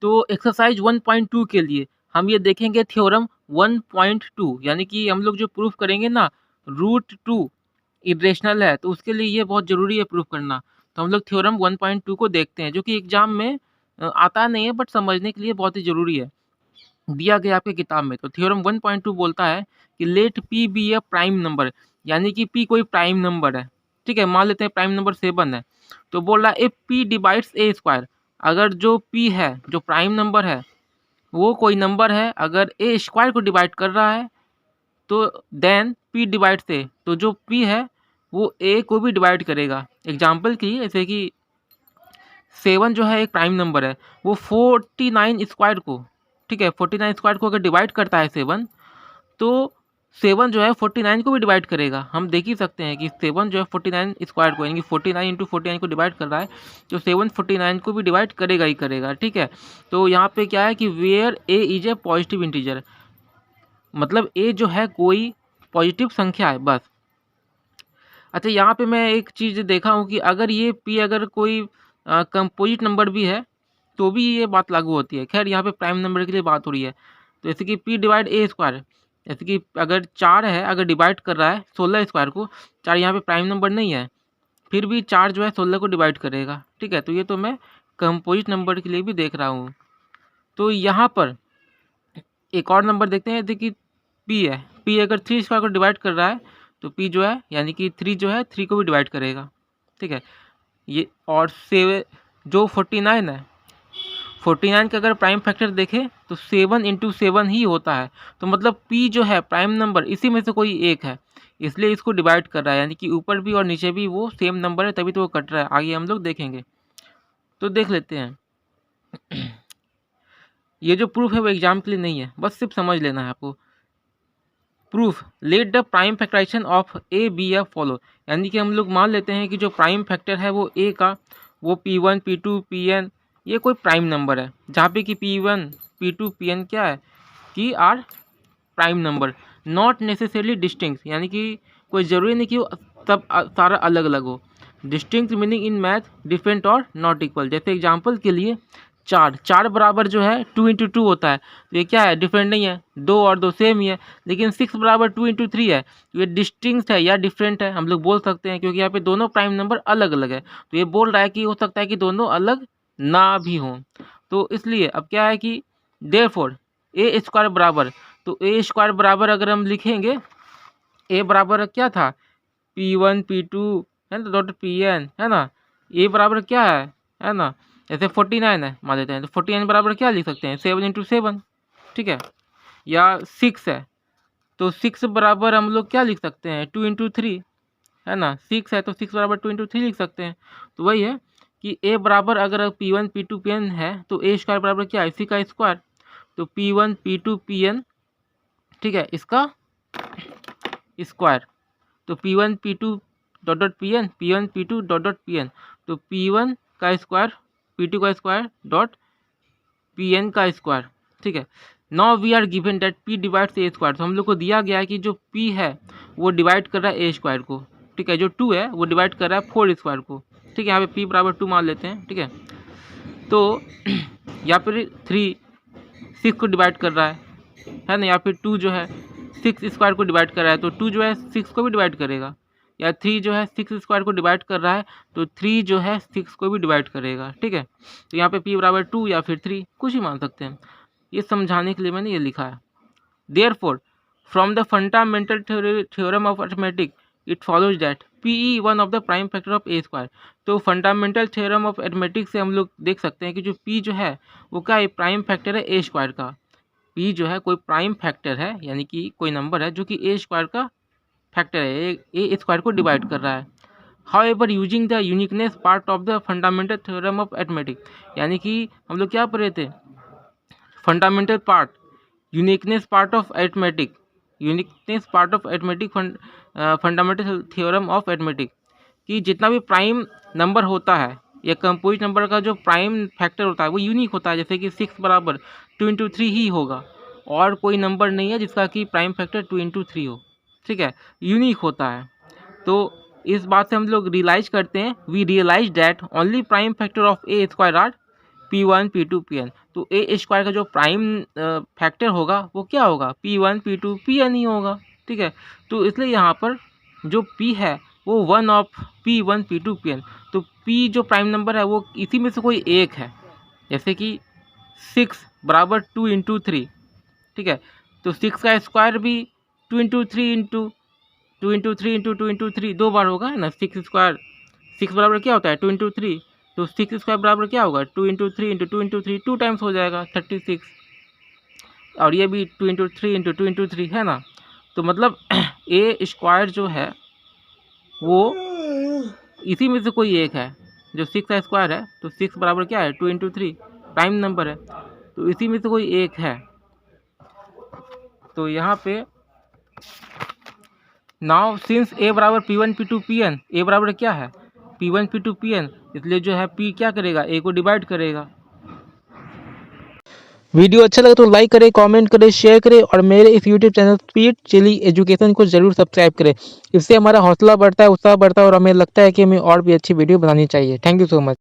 तो एक्सरसाइज 1.2 के लिए हम ये देखेंगे थ्योरम 1.2, यानी कि हम लोग जो प्रूफ करेंगे ना रूट टू इरेशनल है, तो उसके लिए ये बहुत ज़रूरी है प्रूफ करना। तो हम लोग थ्योरम 1.2 को देखते हैं, जो कि एग्जाम में आता नहीं है बट समझने के लिए बहुत ही ज़रूरी है, दिया गया आपके किताब में। तो थ्योरम 1.2 बोलता है कि let P be a prime number, यानी कि पी कोई प्राइम नंबर है, ठीक है। मान लेते हैं प्राइम नंबर 7 है, तो बोल रहा है if P divides A square, अगर जो पी है, जो प्राइम नंबर है, वो कोई नंबर है, अगर ए स्क्वायर को डिवाइड कर रहा है, तो देन पी डिवाइड्स ए, तो जो पी है वो ए को भी डिवाइड करेगा। एग्जाम्पल की जैसे कि 7 जो है एक प्राइम नंबर है, वो 49 स्क्वायर को, ठीक है, 49 स्क्वायर को अगर डिवाइड करता है 7, तो 7 जो है 49 को भी डिवाइड करेगा। हम देख ही सकते हैं कि 7 जो है 49 स्क्वायर को, यानी कि 49 इंटू 49 को डिवाइड कर रहा है, तो 7 49 को भी डिवाइड करेगा ही करेगा, ठीक है। तो यहाँ पे क्या है कि where A is a positive integer, मतलब ए जो है कोई पॉजिटिव संख्या है, बस। अच्छा, यहाँ पे मैं एक चीज़ देखा हूँ कि अगर ये पी अगर कोई कंपोजिट नंबर भी है, तो भी ये बात लागू होती है। खैर यहाँ पे प्राइम नंबर के लिए बात हो रही है, तो जैसे कि पी डिवाइड ए स्क्वायर, जैसे कि अगर 4 है, अगर डिवाइड कर रहा है 16 स्क्वायर को, 4 यहाँ पे प्राइम नंबर नहीं है, फिर भी 4 जो है 16 को डिवाइड करेगा, ठीक है। तो ये तो मैं कंपोजिट नंबर के लिए भी देख रहा हूँ। तो यहाँ पर एक और नंबर देखते हैं, जैसे कि पी है, पी अगर 3 स्क्वायर को डिवाइड कर रहा है, तो पी जो है यानी कि 3 जो है 3 को भी डिवाइड करेगा, ठीक है। ये और से जो 49 है, 49 का अगर प्राइम फैक्टर देखें तो 7 इंटू 7 ही होता है, तो मतलब पी जो है प्राइम नंबर इसी में से कोई एक है, इसलिए इसको डिवाइड कर रहा है, यानी कि ऊपर भी और नीचे भी वो सेम नंबर है, तभी तो वो कट रहा है। आगे हम लोग देखेंगे, तो देख लेते हैं। ये जो प्रूफ है वो एग्जाम के लिए नहीं है, बस सिर्फ समझ लेना है आपको। Proof let the prime factorization of A be F follow, यानी कि हम लोग मान लेते हैं कि जो प्राइम फैक्टर है वो ए का, वो P1 P2 Pn, ये कोई प्राइम नंबर है, जहाँ पे कि P1 P2 Pn क्या है कि are prime number, not necessarily distinct, यानी कि कोई ज़रूरी नहीं कि वो सब सारा अलग अलग हो। Distinct meaning in math different और नॉट इक्वल। जैसे एग्जांपल के लिए 4 बराबर जो है 2 इंटू 2 होता है, तो ये क्या है, डिफरेंट नहीं है, 2 और 2 सेम ही है। लेकिन 6 बराबर 2 इंटू 3 है, तो ये डिस्टिंक्ट है या डिफरेंट है, हम लोग बोल सकते हैं, क्योंकि यहाँ पे दोनों प्राइम नंबर अलग अलग है। तो ये बोल रहा है कि हो सकता है कि दोनों अलग ना भी हों, तो इसलिए अब क्या है कि देयरफॉर ए स्क्वायर बराबर, तो ए स्क्वायर बराबर अगर हम लिखेंगे, ए बराबर क्या था, P1 P2 है ना, डॉट Pn है ना, ए बराबर क्या है ना, जैसे 49 है मान लेते हैं, तो 49 बराबर क्या लिख सकते हैं, 7 इंटू 7, ठीक है। या 6 है, तो 6 बराबर हम लोग क्या लिख सकते हैं, 2 इंटू 3 है ना, 6 है तो 6 बराबर 2 इंटू 3 लिख सकते हैं। तो वही है कि ए बराबर अगर P1 P2 Pn है, तो ए स्क्वायर बराबर क्या है, इसी का स्क्वायर, तो P1 P2 Pn, ठीक है, इसका स्क्वायर, तो P1 P2 dot dot Pn, P1 P2 dot dot Pn, तो P1 का स्क्वायर P2 का स्क्वायर डॉट Pn का स्क्वायर, ठीक है। Now we are given that P divides A square, तो हम लोग को दिया गया है कि जो P है वो डिवाइड कर रहा है ए स्क्वायर को, ठीक है। जो 2 है वो डिवाइड कर रहा है 4 स्क्वायर को, ठीक है। यहाँ पे P बराबर 2 मान लेते हैं, ठीक है। तो यहाँ पर 3 6 को डिवाइड कर रहा है ना, या फिर 2 जो है 6 स्क्वायर को डिवाइड कर रहा है, तो 2 जो है 6 को भी डिवाइड करेगा, या 3 जो है 6 स्क्वायर को डिवाइड कर रहा है, तो 3 जो है 6 को भी डिवाइड करेगा, ठीक है। तो यहाँ पे P बराबर 2 या फिर 3 कुछ ही मान सकते हैं, ये समझाने के लिए मैंने ये लिखा है। Therefore from the fundamental theorem of arithmetic it follows that P one of the prime factor of A square, तो फंडामेंटल थ्योरम ऑफ अर्थमेटिक से हम लोग देख सकते हैं कि जो P जो है वो क्या है, प्राइम फैक्टर है ए स्क्वायर का। P जो है कोई प्राइम फैक्टर है, यानी कि कोई नंबर है जो कि ए स्क्वायर का फैक्टर है, ए स्क्वायर को डिवाइड कर रहा है। However using the uniqueness part of the fundamental theorem of arithmetic, यानी कि हम लोग क्या पढ़े थे, fundamental part, uniqueness part of arithmetic, uniqueness part of arithmetic, fundamental theorem of arithmetic, कि जितना भी प्राइम नंबर होता है या कंपोजिट नंबर का जो प्राइम फैक्टर होता है वो यूनिक होता है, जैसे कि 6 बराबर 2 इंटू 3 ही होगा, और कोई नंबर नहीं है जिसका कि प्राइम फैक्टर 2 इंटू 3 हो, ठीक है, यूनिक होता है। तो इस बात से हम लोग रियलाइज करते हैं, we realize that only prime factor of A square are P1 P2 Pn। तो ए स्क्वायर का जो प्राइम फैक्टर होगा वो क्या होगा, P1 P2 Pn ही होगा, ठीक है। तो इसलिए यहाँ पर जो P है वो 1 ऑफ P1 P2 Pn। तो P जो प्राइम नंबर है वो इसी में से कोई एक है, जैसे कि 6 बराबर 2 इंटू 3, ठीक है। तो 6 का स्क्वायर भी 2 into 3 into 2 into 3 into 2 into 3 दो बार होगा, है ना। 6 स्क्वायर 6 बराबर क्या होता है 2 इंटू 3, तो 6 स्क्वायर बराबर क्या होगा 2 इंटू 3 इंटू 2 इंटू 3, 2 टाइम्स हो जाएगा 36। और ये भी 2 इंटू 3 इंटू 2 इंटू 3 है ना। तो मतलब ए स्क्वायर जो है वो इसी में से कोई एक है, जो 6 का स्क्वायर है। तो 6 बराबर क्या है 2 इंटू 3, प्राइम नंबर है, तो इसी में से कोई एक है। तो यहाँ पे नाउ सिंस ए बराबर P1 P2 Pn, ए बराबर क्या है P1 P2 Pn, इसलिए जो है P क्या करेगा ए को डिवाइड करेगा। वीडियो अच्छा लगा तो लाइक करें, कमेंट करें, शेयर करें और मेरे इस YouTube channel speed chilli education को ज़रूर सब्सक्राइब करें। इससे हमारा हौसला बढ़ता है, उत्साह बढ़ता है और हमें लगता है कि हमें और भी अच्छी वीडियो बनानी चाहिए। Thank you so much.